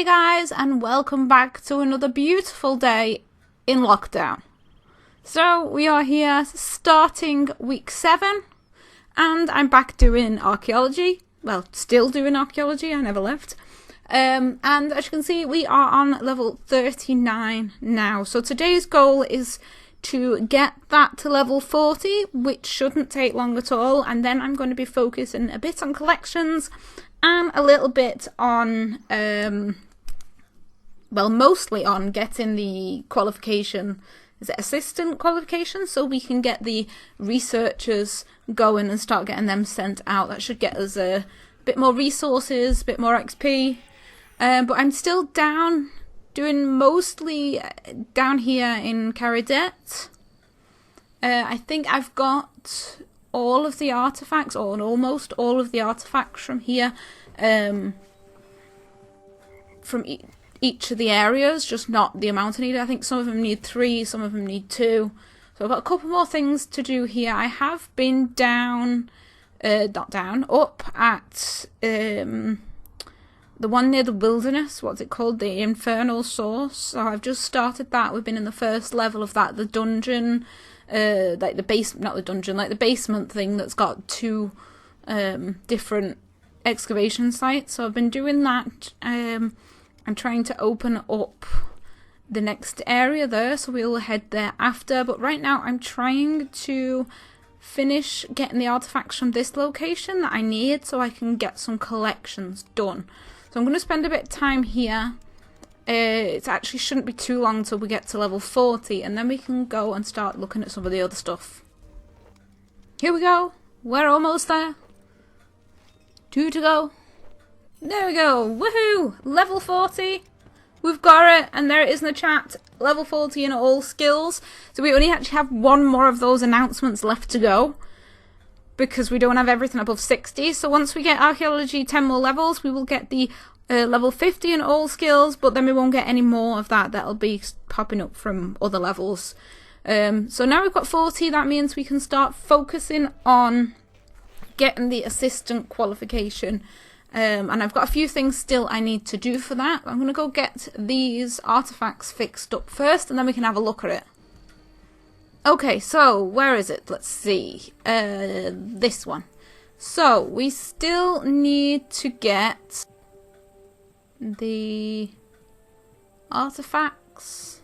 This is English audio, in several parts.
Hey guys, and welcome back to another beautiful day in lockdown. So we are here starting week 7 and I'm back doing archaeology. Well, still doing archaeology, I never left. And as you can see, we are on level 39 now. So today's goal is to get that to level 40, which shouldn't take long at all. And then I'm going to be focusing a bit on collections and a little bit on, well, mostly on getting the qualification, is it assistant qualification? So we can get the researchers going and start getting them sent out. That should get us a bit more resources, a bit more XP. But I'm still doing mostly down here in Caridet. I think I've got all of the artifacts, or almost all of the artifacts from here, from each of the areas, just not the amount I need. I think some of them need 3, some of them need 2. So I've got a couple more things to do here. I have been up at the one near the wilderness. What's it called? The Infernal Source. So I've just started that. We've been in the first level of that. The dungeon, like the base, not the dungeon, like the basement thing that's got 2 different excavation sites. So I've been doing that. I'm trying to open up the next area there, so we'll head there after. But right now I'm trying to finish getting the artifacts from this location that I need so I can get some collections done. So I'm going to spend a bit of time here. It actually shouldn't be too long till we get to level 40, and then we can go and start looking at some of the other stuff. Here we go. We're almost there. 2 to go. There we go. Woohoo! Level 40. We've got it, and there it is in the chat. Level 40 in all skills. So we only actually have 1 more of those announcements left to go, because we don't have everything above 60. So once we get archaeology 10 more levels, we will get the level 50 in all skills, but then we won't get any more of that. That'll be popping up from other levels. So now we've got 40, that means we can start focusing on getting the assistant qualification. And I've got a few things still I need to do for that. I'm going to go get these artifacts fixed up first, and then we can have a look at it. Okay, so where is it? Let's see. This one. So we still need to get the artifacts.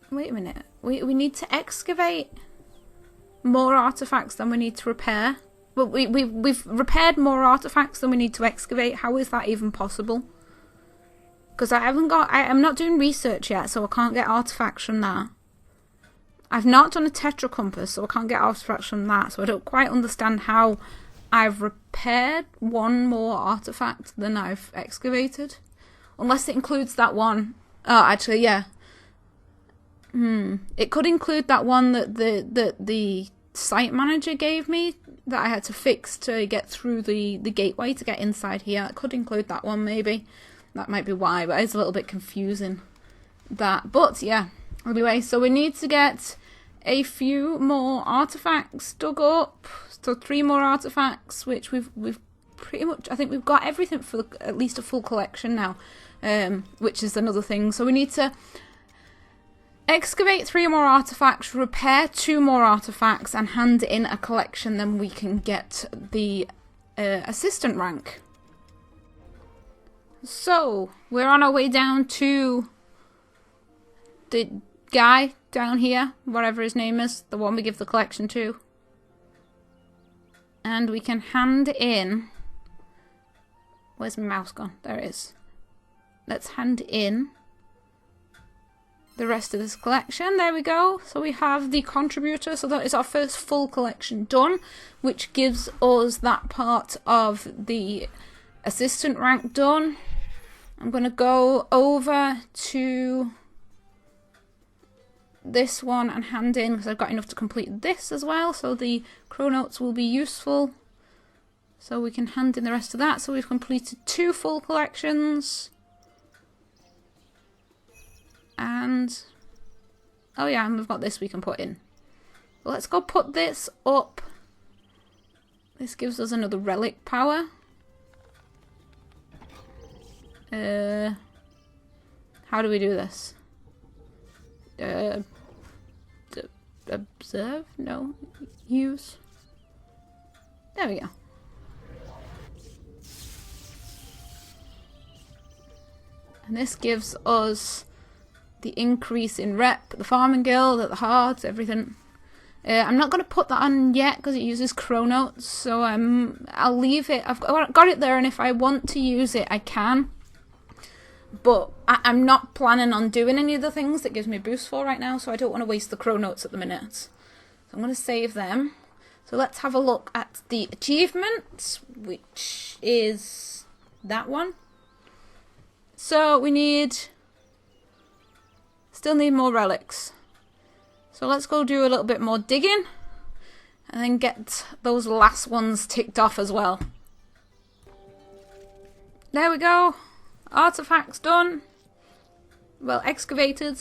Wait a minute. We need to excavate more artifacts than we need to repair. But we've repaired more artifacts than we need to excavate. How is that even possible? Because I'm not doing research yet, so I can't get artifacts from that. I've not done a tetra compass, so I can't get artifacts from that. So I don't quite understand how I've repaired 1 more artifact than I've excavated. Unless it includes that one. Oh, actually, yeah. It could include that one that the site manager gave me that I had to fix to get through the gateway to get inside here. It could include that one, maybe. That might be why, but it's a little bit confusing, that. But yeah, anyway, so we need to get a few more artifacts dug up. So 3 more artifacts, which we've pretty much, I think we've got everything for at least a full collection now, which is another thing. So we need to excavate 3 more artifacts, repair 2 more artifacts, and hand in a collection. Then we can get the assistant rank. So we're on our way down to the guy down here, whatever his name is, the one we give the collection to. And we can hand in... Where's my mouse gone? There it is. Let's hand in the rest of this collection. There we go. So we have the contributor. So that is our first full collection done, which gives us that part of the assistant rank done. I'm going to go over to this one and hand in, because I've got enough to complete this as well. So the chronotes will be useful. So we can hand in the rest of that. So we've completed 2 full collections. And, oh yeah, and we've got this we can put in. Let's go put this up. This gives us another relic power. How do we do this? Observe? No. Use. There we go. And this gives us the increase in rep, the farming guild, the hearts, everything. I'm not going to put that on yet because it uses chronotes, so I'll leave it. I've got it there, and if I want to use it, I can. But I'm not planning on doing any of the things that gives me a boost for right now, so I don't want to waste the chronotes at the minute. So I'm going to save them. So let's have a look at the achievements, which is that one. So we still need more relics. So let's go do a little bit more digging and then get those last ones ticked off as well. There we go. Artifacts done. Well, excavated.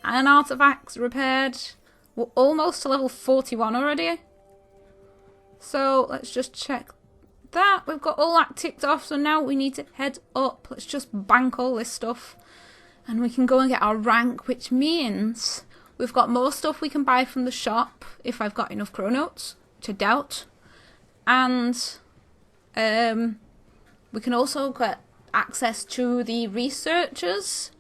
And artifacts repaired. We're almost to level 41 already. So let's just check that. We've got all that ticked off. So now we need to head up. Let's just bank all this stuff. And we can go and get our rank, which means we've got more stuff we can buy from the shop if I've got enough chronotes, which I doubt. And we can also get access to the researchers,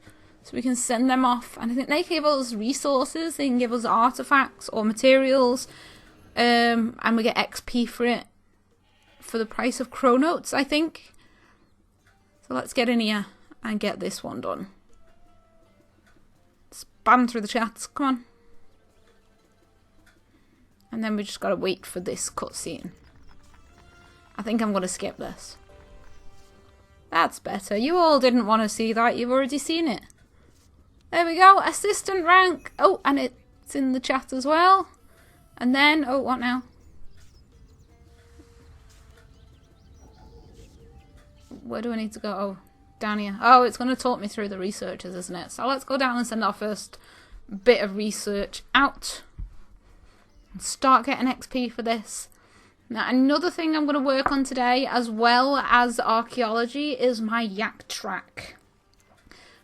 so we can send them off. And I think they give us resources, they can give us artifacts or materials, and we get XP for it for the price of chronotes, I think. So let's get in here and get this one done. Spam through the chats, come on. And then we just gotta wait for this cutscene. I think I'm gonna skip this. That's better. You all didn't want to see that. You've already seen it. There we go. Assistant rank. Oh, and it's in the chat as well. And then, oh, what now? Where do I need to go? Oh, down here. Oh, it's going to talk me through the researchers, isn't it? So let's go down and send our first bit of research out. And start getting XP for this. Now, another thing I'm going to work on today, as well as archaeology, is my yak track.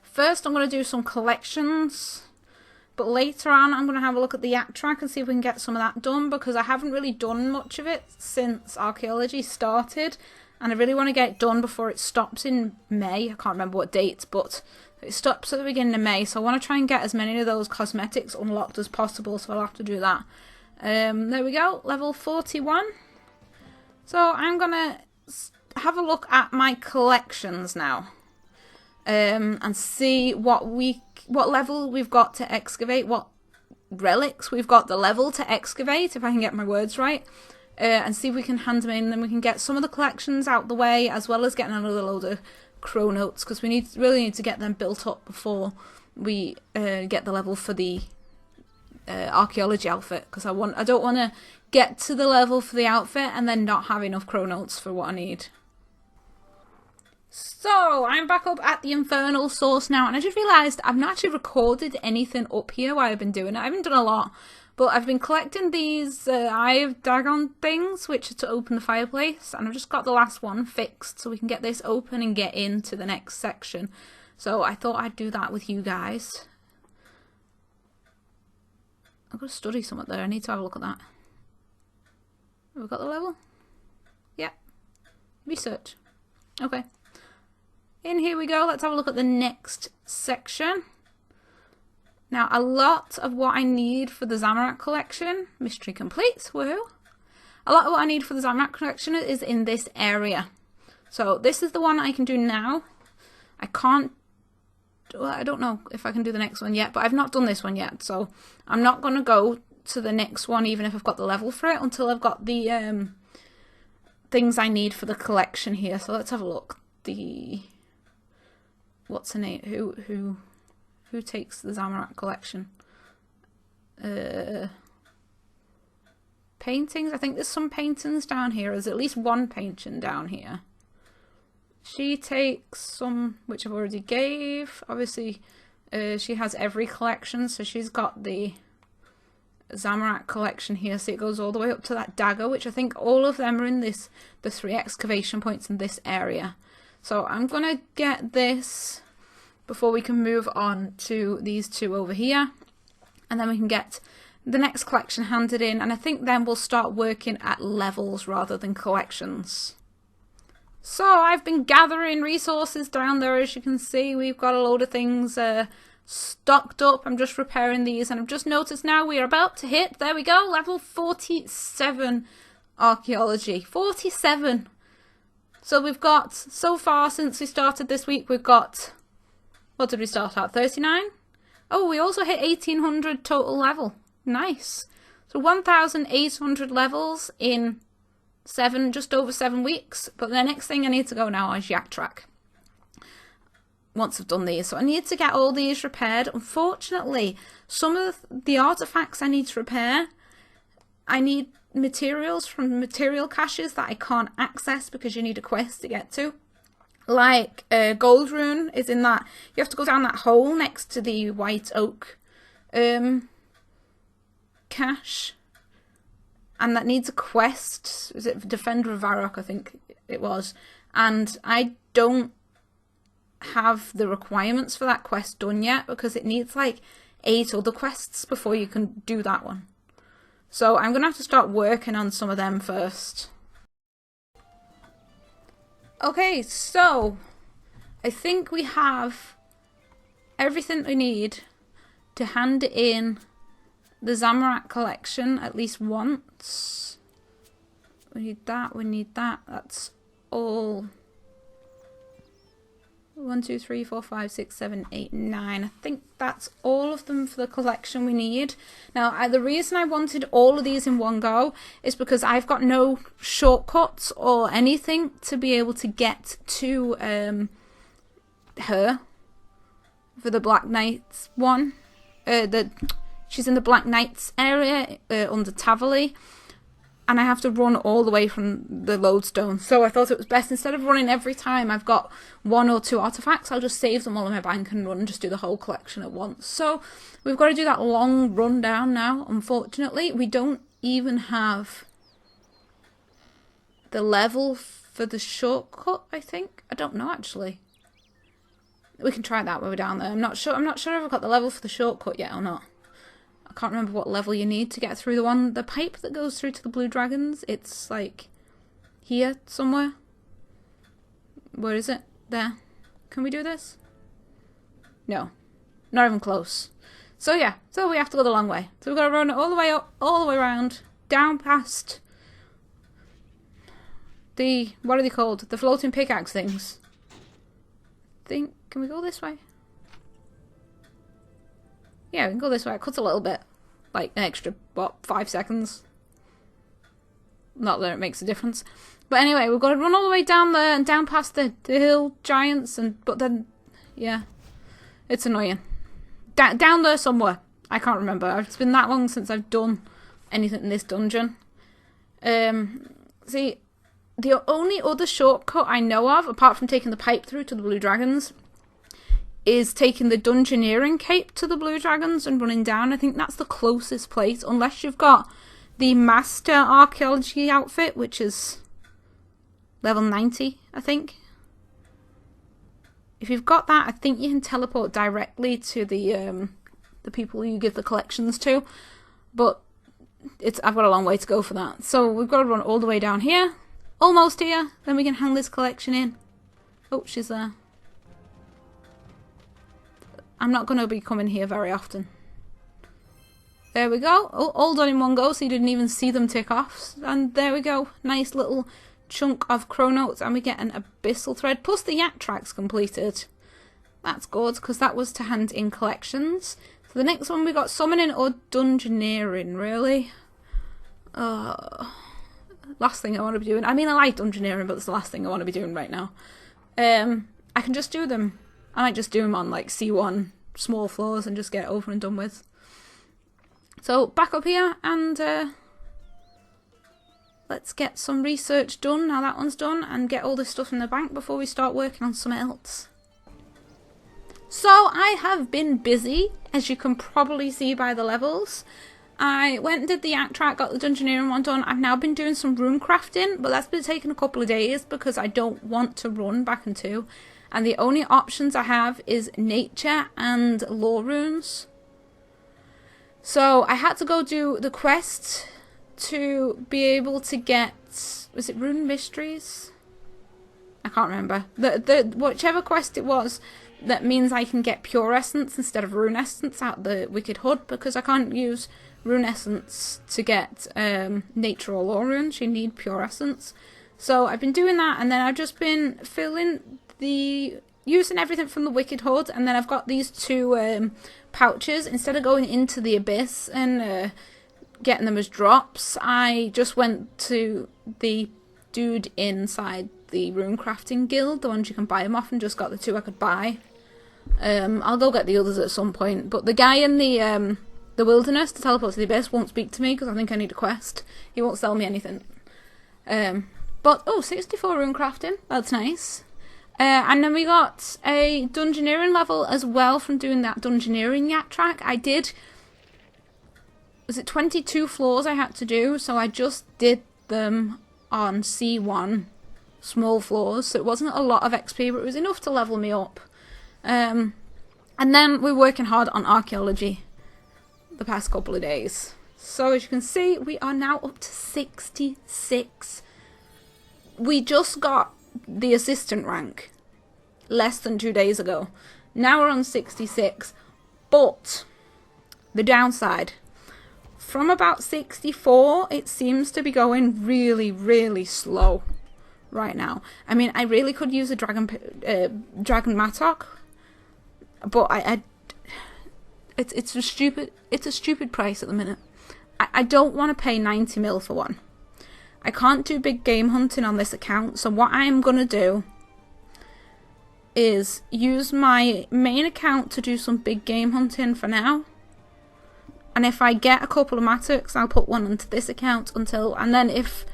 First, I'm going to do some collections, but later on, I'm going to have a look at the yak track and see if we can get some of that done, because I haven't really done much of it since archaeology started, and I really want to get it done before it stops in May. I can't remember what date, but it stops at the beginning of May, so I want to try and get as many of those cosmetics unlocked as possible, so I'll have to do that. There we go, level 41. So I'm going to have a look at my collections now, and see what level we've got to excavate, what relics we've got the level to excavate, if I can get my words right, and see if we can hand them in, and then we can get some of the collections out the way, as well as getting another load of chronotes, because we really need to get them built up before we get the level for the archaeology outfit, because I don't want to get to the level for the outfit and then not have enough chronotes for what I need. So I'm back up at the infernal source now, and I just realised I've not actually recorded anything up here while I've been doing it. I haven't done a lot, but I've been collecting these Eye of Dagon things, which are to open the fireplace, and I've just got the last one fixed so we can get this open and get into the next section. So I thought I'd do that with you guys. I've got to study something there. I need to have a look at that. Have we got the level? Yeah. Research. Okay. In here we go. Let's have a look at the next section. Now, a lot of what I need for the Zamorak collection, mystery complete, woohoo. A lot of what I need for the Zamorak collection is in this area. So this is the one I can do now. I can't, well, I don't know if I can do the next one yet, but I've not done this one yet. So I'm not going to go to the next one, even if I've got the level for it, until I've got the things I need for the collection here. So let's have a look. What's her name? Who takes the Zamorak collection? Paintings. I think there's some paintings down here. There's at least one painting down here. She takes some, which I've already gave. Obviously, she has every collection, so she's got the Zamorak collection here, so it goes all the way up to that dagger, which I think all of them are in the 3 excavation points in this area. So I'm going to get this before we can move on to these two over here. And then we can get the next collection handed in. And I think then we'll start working at levels rather than collections. So I've been gathering resources down there. As you can see, we've got a load of things stocked up. I'm just repairing these, and I've just noticed now we are about to hit, there we go, level 47 archaeology. 47. So we've got, so far since we started this week, we've got, what did we start at, 39? Oh, we also hit 1800 total level. Nice. So 1800 levels in just over 7 weeks. But the next thing I need to go now is Yak Track. Once I've done these. So I need to get all these repaired. Unfortunately, some of the artifacts I need to repair, I need materials from material caches that I can't access because you need a quest to get to. Like Gold Rune is in that, you have to go down that hole next to the white oak cache. And that needs a quest. Is it Defender of Varrock, I think it was. And I don't have the requirements for that quest done yet because it needs like 8 other quests before you can do that one. So I'm going to have to start working on some of them first. Okay, so I think we have everything we need to hand in the Zamorak collection at least once. We need that, that's all. 1, 2, 3, 4, 5, 6, 7, 8, 9. I think that's all of them for the collection we need. Now, the reason I wanted all of these in one go is because I've got no shortcuts or anything to be able to get to her for the Black Knights one. She's in the Black Knights area under Tavali. And I have to run all the way from the lodestone. So I thought it was best, instead of running every time I've got 1 or 2 artifacts, I'll just save them all in my bank and run and just do the whole collection at once. So we've got to do that long run down now. Unfortunately, we don't even have the level for the shortcut, I think. I don't know, actually. We can try that when we're down there. I'm not sure if I've got the level for the shortcut yet or not. I can't remember what level you need to get through the pipe that goes through to the Blue Dragons. It's like here somewhere. Where is it? There. Can we do this? No. Not even close. So yeah, so we have to go the long way. So we've got to run all the way up, all the way around, down past the, what are they called? The floating pickaxe things. Can we go this way? Yeah, we can go this way. It cuts a little bit. Like an extra, what, 5 seconds? Not that it makes a difference. But anyway, we've got to run all the way down there and down past the hill giants. But then, yeah, it's annoying. Down there somewhere. I can't remember. It's been that long since I've done anything in this dungeon. See, the only other shortcut I know of, apart from taking the pipe through to the Blue Dragons, is taking the Dungeoneering Cape to the Blue Dragons and running down. I think that's the closest place, unless you've got the Master Archaeology outfit, which is level 90, I think. If you've got that, I think you can teleport directly to the people you give the collections to, but I've got a long way to go for that. So we've got to run all the way down here, almost here, then we can hand this collection in. Oh, she's there. I'm not going to be coming here very often. There we go. Oh, all done in one go, so you didn't even see them tick off. And there we go. Nice little chunk of chronotes, and we get an abyssal thread. Plus the yak tracks completed. That's good, because that was to hand in collections. So the next one we got summoning or dungeoneering, really. Last thing I want to be doing. I mean, I like dungeoneering, but it's the last thing I want to be doing right now. I can just do them. I might just do them on like C1 small floors and just get it over and done with. So back up here and let's get some research done now that one's done and get all this stuff in the bank before we start working on something else. So I have been busy, as you can probably see by the levels. I went and did the yak track, got the dungeoneering one done. I've now been doing some rune crafting, but that's been taking a couple of days because I don't want to run back in 2. And the only options I have is nature and lore runes. So I had to go do the quest to be able to get, was it Rune Mysteries? I can't remember. Whichever quest it was, that means I can get Pure Essence instead of Rune Essence out the Wicked Hood, because I can't use Rune Essence to get Nature or Lore runes. You need Pure Essence. So I've been doing that, and then I've just been using everything from the Wicked Hood, and then I've got these 2 pouches. Instead of going into the Abyss and getting them as drops, I just went to the dude inside the Runecrafting guild, the ones you can buy them off, and just got the 2 I could buy. I'll go get the others at some point, but the guy in the wilderness to teleport to the Abyss won't speak to me because I think I need a quest. He won't sell me anything. But, 64 Runecrafting, that's nice. And then we got a dungeoneering level as well from doing that dungeoneering yak track. I did, was it 22 floors I had to do, so I just did them on C1, small floors, so it wasn't a lot of XP, but it was enough to level me up. And then we're working hard on archaeology the past couple of days. So as you can see, we are now up to 66. We just got the assistant rank less than 2 days ago. Now we're on 66, but the downside, from about 64, it seems to be going really, really slow right now. I mean, I really could use a dragon mattock, but it's a stupid price at the minute. I don't want to pay 90 mil for one. I can't do big game hunting on this account, so what I am going to do is use my main account to do some big game hunting for now. And if I get a couple of mattocks, I'll put one onto this account and then if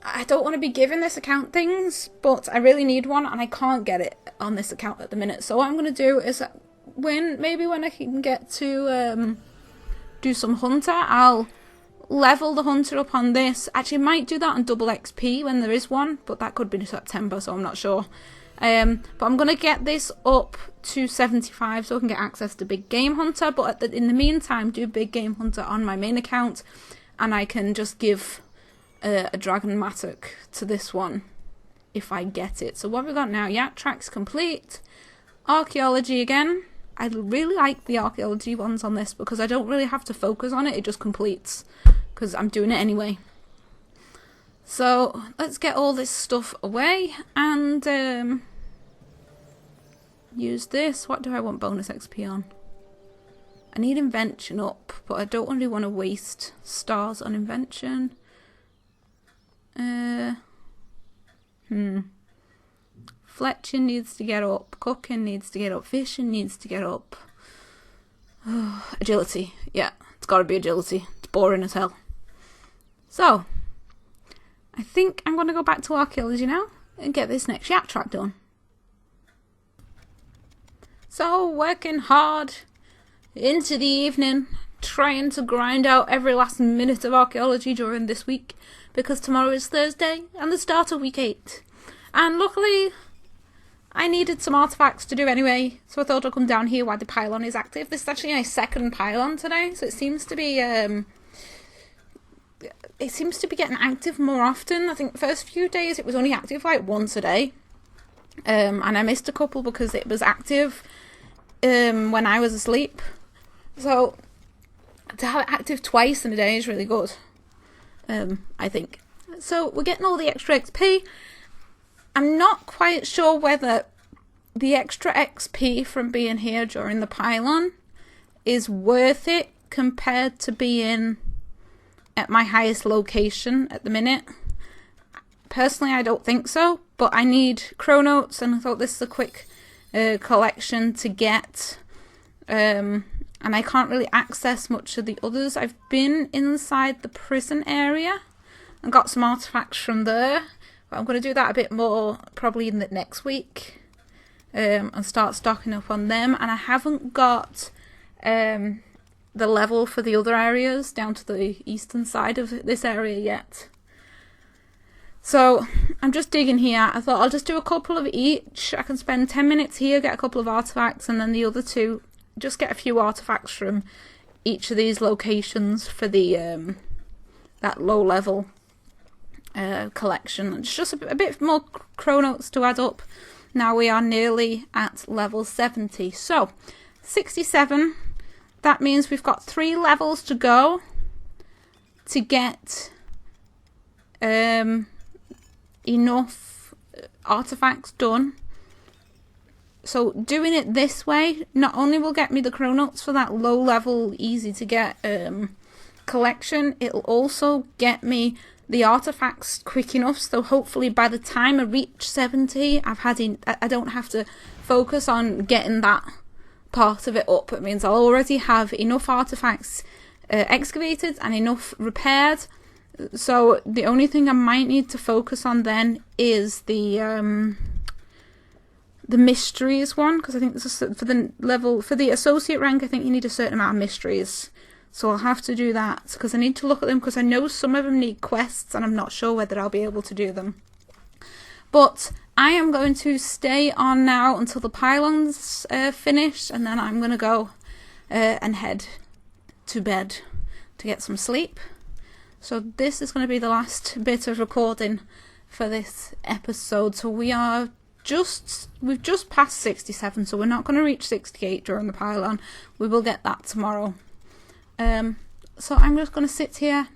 I don't want to be giving this account things, but I really need one and I can't get it on this account at the minute. So what I'm going to do is maybe when I can get to do some hunter, I'll level the hunter up on this. Actually, I might do that on double XP when there is one, but that could be in September, so I'm not sure. But I'm going to get this up to 75 so I can get access to Big Game Hunter, but in the meantime do Big Game Hunter on my main account, and I can just give a Dragon Mattock to this one if I get it. So what have we got now? Yak track's complete. Archaeology again. I really like the archaeology ones on this because I don't really have to focus on it, it just completes because I'm doing it anyway. So let's get all this stuff away and use this. What do I want bonus XP on? I need invention up, but I don't really want to waste stars on invention. Fletching needs to get up, cooking needs to get up, fishing needs to get up. Agility, yeah, it's got to be agility. It's boring as hell. So I think I'm going to go back to archaeology now and get this next yak track done. So working hard into the evening, trying to grind out every last minute of archaeology during this week because tomorrow is Thursday and the start of week 8. And luckily I needed some artifacts to do anyway, so I thought I'd come down here while the pylon is active. This is actually my second pylon today, so it seems to be getting active more often. I think the first few days it was only active like once a day, and I missed a couple because it was active when I was asleep. So to have it active twice in a day is really good, I think. So we're getting all the extra XP. I'm not quite sure whether the extra XP from being here during the pylon is worth it compared to being at my highest location at the minute. Personally, I don't think so, but I need chronotes and I thought this is a quick collection to get. And I can't really access much of the others. I've been inside the prison area and got some artifacts from there. I'm going to do that a bit more probably in the next week and start stocking up on them. And I haven't got the level for the other areas down to the eastern side of this area yet. So I'm just digging here. I thought I'll just do a couple of each. I can spend 10 minutes here, get a couple of artifacts, and then the other 2, just get a few artifacts from each of these locations for the that low level collection. It's just a bit more chronotes to add up. Now we are nearly at level 70. So 67, that means we've got 3 levels to go to get enough artifacts done. So doing it this way not only will get me the chronotes for that low level easy to get collection, it'll also get me the artifacts quick enough, so hopefully by the time I reach 70 I don't have to focus on getting that part of it up. It means I'll already have enough artifacts excavated and enough repaired. So the only thing I might need to focus on then is the mysteries one, because I think this is for the associate rank. I think you need a certain amount of mysteries, so I'll have to do that because I need to look at them, because I know some of them need quests and I'm not sure whether I'll be able to do them. But I am going to stay on now until the pylons finish, and then I'm going to go and head to bed to get some sleep. So this is going to be the last bit of recording for this episode. So we've just passed 67, so we're not going to reach 68 during the pylon. We will get that tomorrow. So I'm just going to sit here,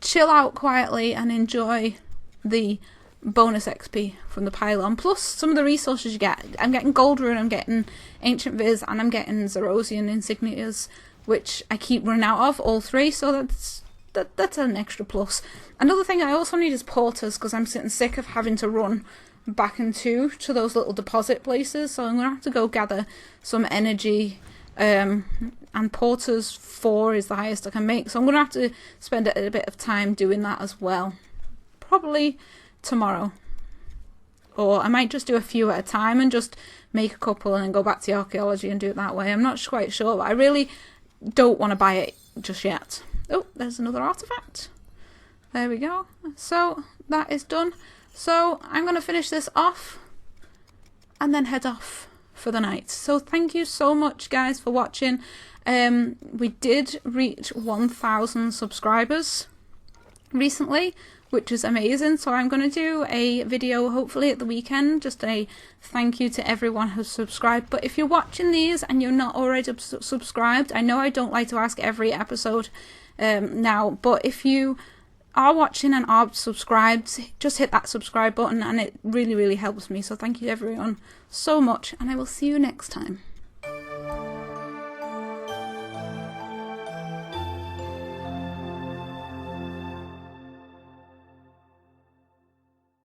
chill out quietly, and enjoy the bonus XP from the pylon, plus some of the resources you get. I'm getting gold rune, I'm getting ancient viz, and I'm getting Zerosian insignias, which I keep running out of, all 3, so that's an extra plus. Another thing I also need is porters, because I'm sitting sick of having to run back and to those little deposit places, so I'm going to have to go gather some energy, and porters 4 is the highest I can make, so I'm going to have to spend a bit of time doing that as well, probably tomorrow, or I might just do a few at a time and just make a couple and then go back to archaeology and do it that way. I'm not quite sure, but I really don't want to buy it just yet. Oh, there's another artifact. There we go. So that is done. So I'm going to finish this off and then head off for the night. So thank you so much, guys, for watching. We did reach 1,000 subscribers recently, which is amazing. So I'm going to do a video hopefully at the weekend, just a thank you to everyone who's subscribed. But if you're watching these and you're not already subscribed, I know I don't like to ask every episode now, but if you are watching and are subscribed, just hit that subscribe button, and it really helps me. So thank you everyone so much, and I will see you next time.